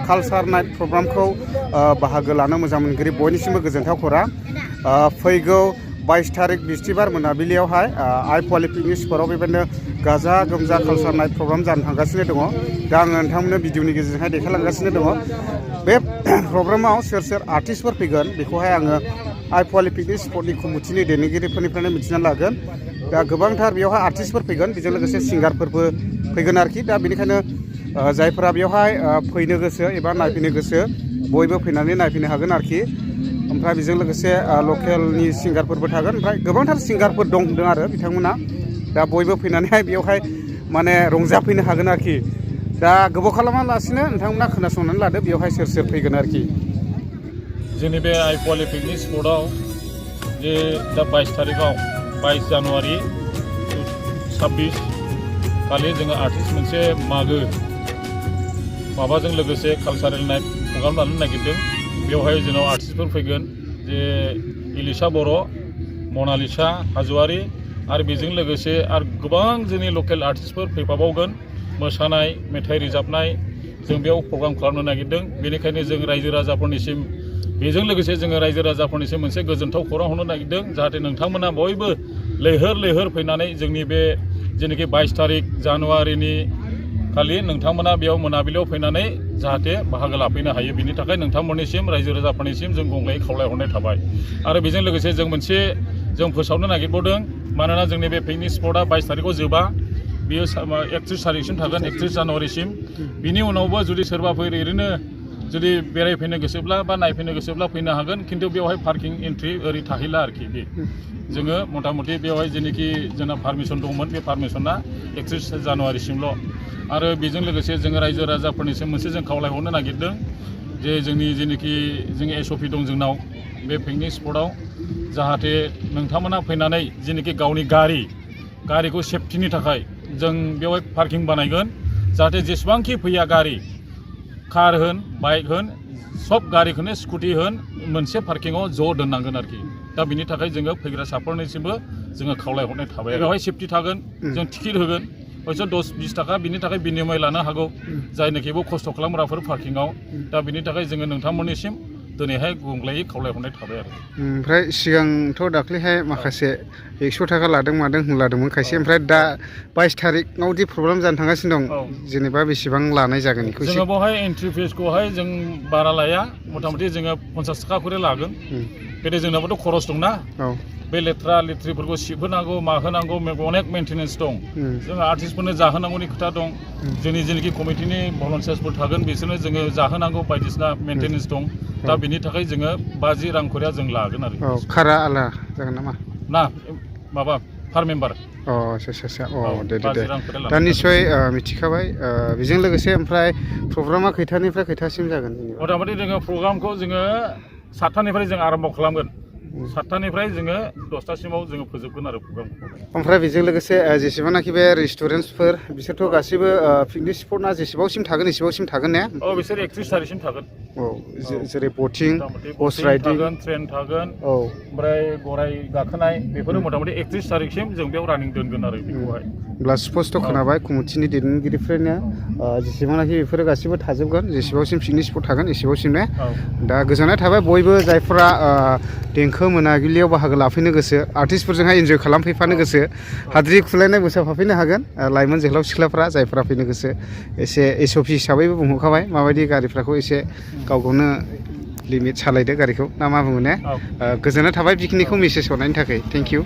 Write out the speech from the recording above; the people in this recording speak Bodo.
कालचार नाइट प्रग्रामखौ बाहागो लानो मोजां मोनगिरि बयनिसिमबो गोजोनथाव खौरां फैगौ 22 तारिख बिस्थिबार मोनाबिलियावहाय आइ पवालि पिकनिक स्पटआव बेबायदिनो गाजा गोमजा कालचार नाइट प्रग्राम जानो थांगासिनो दङ दा आङो नोंथांमोननो भिडिअनि गेजेरजोंहाय देखायलांगासिनो दङ बे प्रग्रामाव सोर सोर आर्टिस्टफोर फैगोन बेखौहाय आङो आइ पवालि पिकनिक स्पटनि कमिटिनि दैदेनगिरिफोरनिफ्रायनो मिथिना लागोन दा गोबांथार बेयावहाय आर्टिस्टफोर फैगोन बेजों लोगोसे सिंगारफोरबो फैगोन आरोखि दा बेनिखायनो जायफोरा बेयावहाय फैनो गोसो एबा नायफैनो गोसो बयबो फैनानै नायफैनो हागोन आरोखि ओमफ्राय बेजों लोगोसे लकेलनि सिंगारफोरबो थागोन ओमफ्राय गोबांथार सिंगारफोर दं होनदों आरो बिथांमोना दा बयबो फैनानैहाय बेयावहाय माने रंजाफैनो हागोन आरोखि दा गोबाव खालामालासिनो नोंथांमोना खोनासंनानै लादो बेयावहाय सोर सोर फैगोन आरोखि जोंनि बे आइ पवालि पिकनिक स्पटआव जे दा 22 तारिखआव 22 जानुवारि 26 खालि जोङो आर्टिस्ट मोनसे माबाजों लोगोसे कालचारेल नाइट प्रग्राम लानो नागिरदों बेवहाय जोंनाव आर्टिस्टफोर फैगोन जे इलिसा बर' मनालिसा हाज'वारि आरो बेजों लोगोसे आरो गोबां जोंनि लकेल आर्टिस्टफोर फैफाबावगोन मोसानाय मेथाइ रोजाबनाय जों बेयाव प्रग्राम खालामनो नागिरदों बेनिखायनो जों रायजो राजाफोरनिसिम बेजों लोगोसे जोङो रायजो राजाफोरनिसिम मोनसे गोजोनथाव खौरां हरनो नागिरदों जाहाथे नोंथांमोना बयबो लैहोर फैनानै जोंनि बे जेनाखि 22 तारिख जानुवारिनि खालि नोंथांमोना बेयाव मोनाबिलियाव फैनानै जाहाथे बाहागो लाफैनो हायो बिनि थाखाय नोंथांमोननिसिम रायजो राजाफोरनिसिम जों गंगायै खावलायहरनाय थाबाय आरो बेजों लोगोसे जों फोसावनो नागिरबावदों मानोना जोंनि बे पिकनिक स्पटआ 22 तारिखआव जोबा बियो 31 तारिखसिम थागोन 31 जानुवारिसिम बिनि उनावबो जुदि सोरबाफोर ओरैनो जुदि बेरायफैनो गोसोब्ला बा नायफैनो गोसोब्ला फैनो हागोन खिन्थु बेवहाय पार्किं एन्ट्रि ओरै थाहैला आरोखि बे जोङो मथा मथि बेवहाय जेनाखि जोंना पारमिसन दंमोन बे पारमिसना 31 जानुवारिसिमल' आरो बेजों लोगोसे जोङो रायजो राजाफोरनिसिम मोनसे जों खावलायहरनो नागिरदों जे जोंनि जेनाखि जोंनि SOP दं जोंनाव बे पिकनिक स्पटआव जाहाथे नोंथांमोना फैनानै जेनाखि गावनि गारिखौ सेफटिनि थाखाय जों बेवहाय पार्किं बानायगोन जाहाथे जेसेबांखि फैया गारि कार होन बाइक होन सब गारिखौनो स्कुटि होन मोनसे पार्किंआव ज' दोननांगोन आरोखि दा बिनि थाखाय जोङो फैग्रा साफोरनिसिमबो जोङो खावलायहरनाय थाबाय बेवहाय सेफटि थागोन जों टिकेट होगोन हयथ' 10-20 थाखा बिनि थाखाय बिनिमय लानो हागौ जायनोखिबो खस्थ' खालामग्राफोर पार्किंआव दा बिनि थाखाय जोङो नोंथांमोननिसिम दिनैहाय गंग्लायै खावलायहरनाय थाबाय आरो ओमफ्राय सिगांथ' दाख्लैहाय माखासे 100 थाखा लादों मादों होनलादोंमोन खायसे ओमफ्राय दा 22 तारिखआव दि प्रग्राम जानो थांगासिनो दं जेनेबा बेसेबां लानाय जागोन बेखौ जोङो बेवहाय एन्ट्रि फिसखौहाय जों बारा लाया मथा मथि जोङो 50 थाखा खरि लागोन गोदो जोंनाबोथ' खरस दंना बे लेथ्रा लेथ्रिफोरखौ सिबहोनांगौ माहोनांगौ अनेक मेन्टेनेन्स दं जोङो आर्टिस्टफोरनो जाहोनांगौनि खोथा दं जोंनि जेनाखि कमिटिनि भलन्टियार्सफोर थागोन बिसोरनो जोङो जाहोनांगौ बायदिसिना मेन्टेनेन्स दं दा बिनि थाखाय जोङो 50 रां खरिया जों लागोन आरो खारा आला जागोन नामा ना माबा पार मेम्बार आच्छा दे दा निस्सय मिथिखाबाय बेजों लोगोसे ओमफ्राय प्रग्रामा खैथानिफ्राय खैथासिम जागोन मथा मथि जोङो प्रग्रामखौ जोङो 7थानिफ्राय जों आरम्भ खालामगोन 7थानिफ्राय जोङो 10थासिमाव जोङो फोजोबगोन आरो प्रग्रामखौ ओमफ्राय बेजों लोगोसे जेसेबांनाखि बे रेस्टुरेन्टसफोर बिसोरथ' गासैबो पिकनिक स्पटना जेसेबांसिम थागोन एसेबांसिम थागोन ने बिसोर 31 तारिखसिम थागोन जेरै बटिं हर्स राइडिं थागोन ट्रेन थागोन ओमफ्राय गराय गाखोनाय बेफोरो मथा मथि 31 तारिखसिम जों बेयाव रानिं दोनगोन आरो बेखौहाय होमब्ला स्पस्ट' खोनाबाय कमिटिनि दैदेनगिरिफोरनो जेसेबांनाखि बेफोरो गासैबो थाजोबगोन जेसेबांसिम पिकनिक स्पट थागोन एसेबांसिम ने दा गोजोननाय थाबाय बयबो जायफोरा देंखो मोनाबिलियाव बाहागो लाफैनो गोसो आर्टिस्टफोरजोंहाय इन्जय खालामफैफानो गोसो हाद्रि खुलायनाय मोसाफाफैनो हागोन लाइमोन जोहोलाव सिख्लाफ्रा जायफ्रा फैनो गोसो एसे SOP हिसाबैबो बुंहरखाबाय माबायदि गारिफोरखौ एसे गाव गावनो लिमिट सालायदो गारिखौ ना मा बुङो ने गोजोननाय थाबाय बेखिनिखौ मेसेज हरनायनि थाखाय थेंक इउ